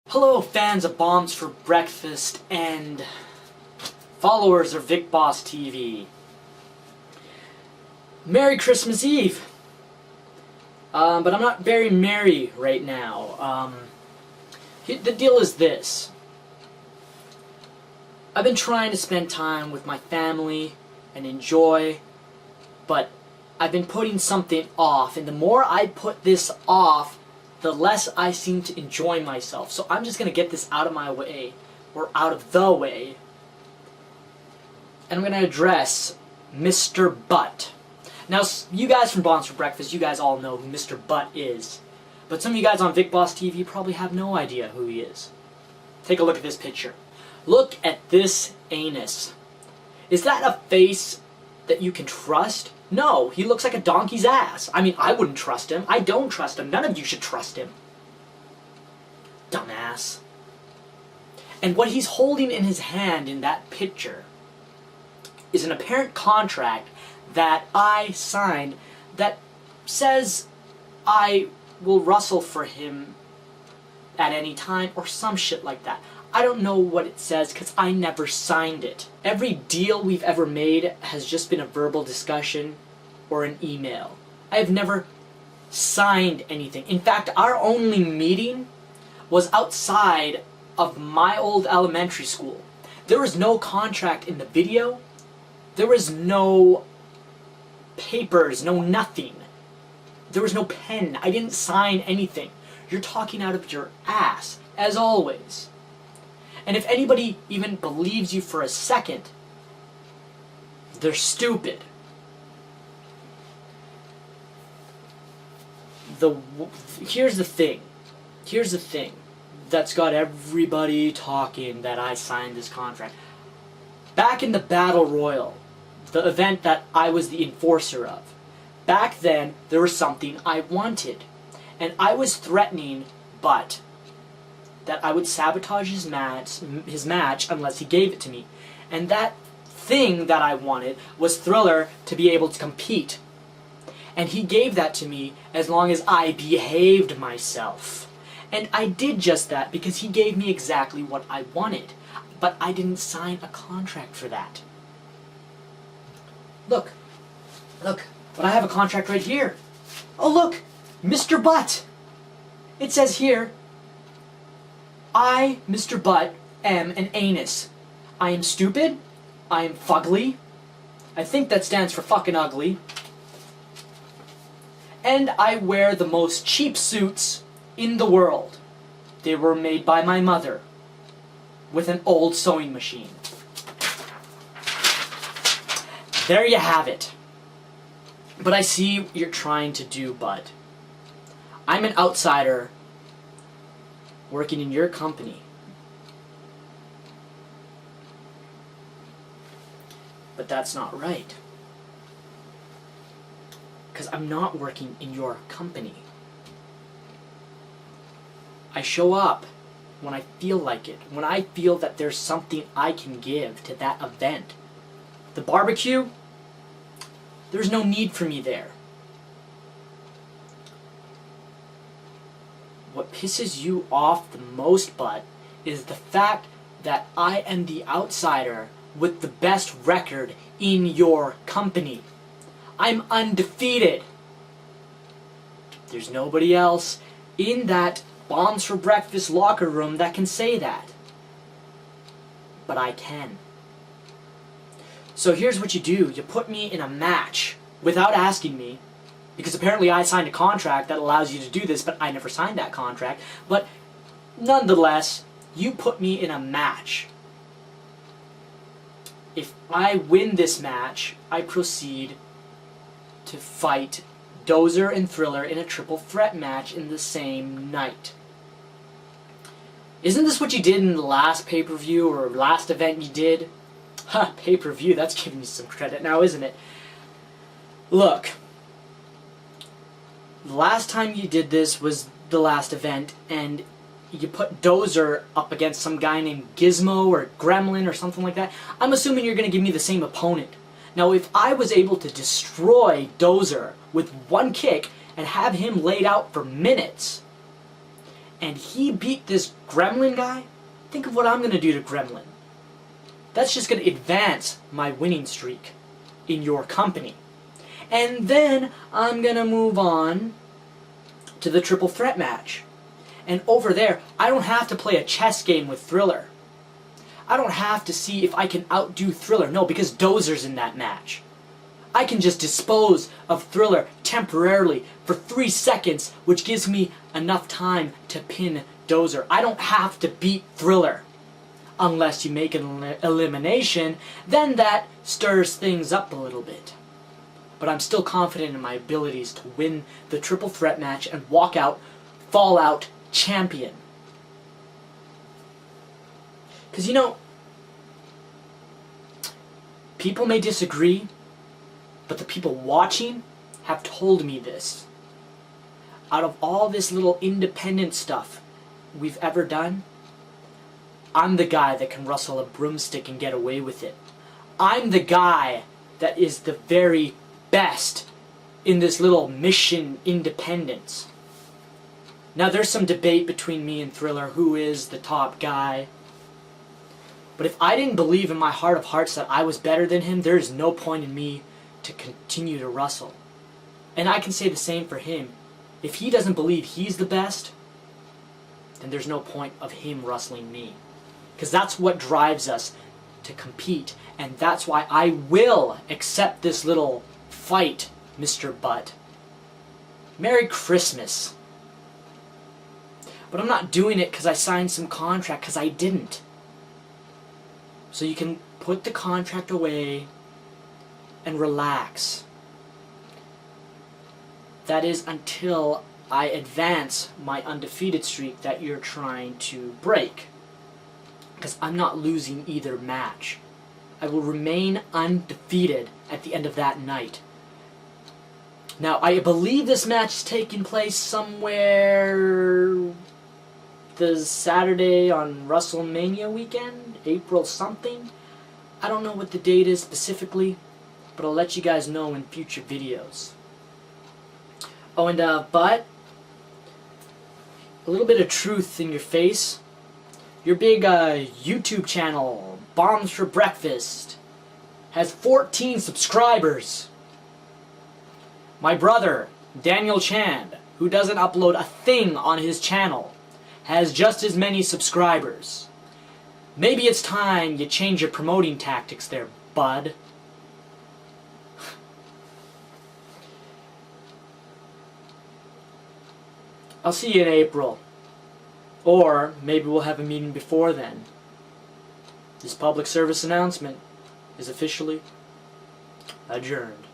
Hello, fans of Bombs for Breakfast and followers of Vic Boss TV. Merry Christmas Eve! But I'm not very merry right now. The deal is this. I've been trying to spend time with my family and enjoy, but I've been putting something off, and the more I put this off, the less I seem to enjoy myself. So I'm just going to get this out of my way, or out of the way, and I'm going to address Mr. Butt. Now, you guys from Bombs for Breakfast, you guys all know who Mr. Butt is. But some of you guys on Vic Boss TV probably have no idea who he is. Take a look at this picture. Look at this anus. Is that a face that you can trust? No, he looks like a donkey's ass. I mean, I wouldn't trust him. I don't trust him. None of you should trust him. Dumbass. And what he's holding in his hand in that picture is an apparent contract that I signed that says I will rustle for him at any time or some shit like that. I don't know what it says because I never signed it. Every deal we've ever made has just been a verbal discussion or an email. I have never signed anything. In fact, our only meeting was outside of my old elementary school. There was no contract in the video. There was no papers, no nothing. There was no pen. I didn't sign anything. You're talking out of your ass, as always. And if anybody even believes you for a second, they're stupid. Here's the thing. Here's the thing that's got everybody talking that I signed this contract. Back in the Battle Royal, the event that I was the enforcer of, back then there was something I wanted. And I was threatening Butt that I would sabotage his match unless he gave it to me. And that thing that I wanted was Thriller to be able to compete. And he gave that to me as long as I behaved myself. And I did just that because he gave me exactly what I wanted. But I didn't sign a contract for that. Look, but I have a contract right here. Oh look, Mr. Butt. It says here, I, Mr. Butt, am an anus. I am stupid. I am fugly. I think that stands for fucking ugly. And I wear the most cheap suits in the world. They were made by my mother with an old sewing machine. There you have it. But I see what you're trying to do, Butt. I'm an outsider working in your company. But that's not right. Because I'm not working in your company. I show up when I feel like it. When I feel that there's something I can give to that event. The barbecue, there's no need for me there. What pisses you off the most, Butt, is the fact that I am the outsider with the best record in your company. I'm undefeated. There's nobody else in that Bombs for Breakfast locker room that can say that. But I can. So here's what you do. You put me in a match without asking me, because apparently I signed a contract that allows you to do this, but I never signed that contract. But nonetheless, you put me in a match. If I win this match, I proceed to fight Dozer and Thriller in a triple threat match in the same night. Isn't this what you did in the last pay-per-view or last event you did? Ha, pay-per-view, that's giving you some credit now, isn't it? Look. The last time you did this was the last event, and you put Dozer up against some guy named Gizmo or Gremlin or something like that. I'm assuming you're going to give me the same opponent. Now, if I was able to destroy Dozer with one kick and have him laid out for minutes, and he beat this Gremlin guy, think of what I'm going to do to Gremlin. That's just going to advance my winning streak in your company. And then I'm going to move on to the triple threat match. And over there, I don't have to play a chess game with Thriller. I don't have to see if I can outdo Thriller. No, because Dozer's in that match. I can just dispose of Thriller temporarily for 3 seconds, which gives me enough time to pin Dozer. I don't have to beat Thriller. Unless you make an elimination, then that stirs things up a little bit. But I'm still confident in my abilities to win the triple threat match and walk out, fall out champion. Because, you know, people may disagree, but the people watching have told me this. Out of all this little independent stuff we've ever done, I'm the guy that can rustle a broomstick and get away with it. I'm the guy that is the very best in this little mission independence. Now there's some debate between me and Thriller who is the top guy. But if I didn't believe in my heart of hearts that I was better than him, there is no point in me to continue to rustle. And I can say the same for him. If he doesn't believe he's the best, then there's no point of him rustling me. Because that's what drives us to compete. And that's why I will accept this little fight, Mr. Butt. Merry Christmas. But I'm not doing it because I signed some contract, because I didn't. So you can put the contract away and relax. That is until I advance my undefeated streak that you're trying to break. Because I'm not losing either match. I will remain undefeated at the end of that night. Now, I believe this match is taking place somewhere the Saturday on WrestleMania weekend, April something. I don't know what the date is specifically, but I'll let you guys know in future videos. Oh, and but a little bit of truth in your face. Your big YouTube channel, Bombs for Breakfast, has 14 subscribers. My brother, Daniel Chand, who doesn't upload a thing on his channel, has just as many subscribers. Maybe it's time you change your promoting tactics there, bud. I'll see you in April. Or maybe we'll have a meeting before then. This public service announcement is officially adjourned.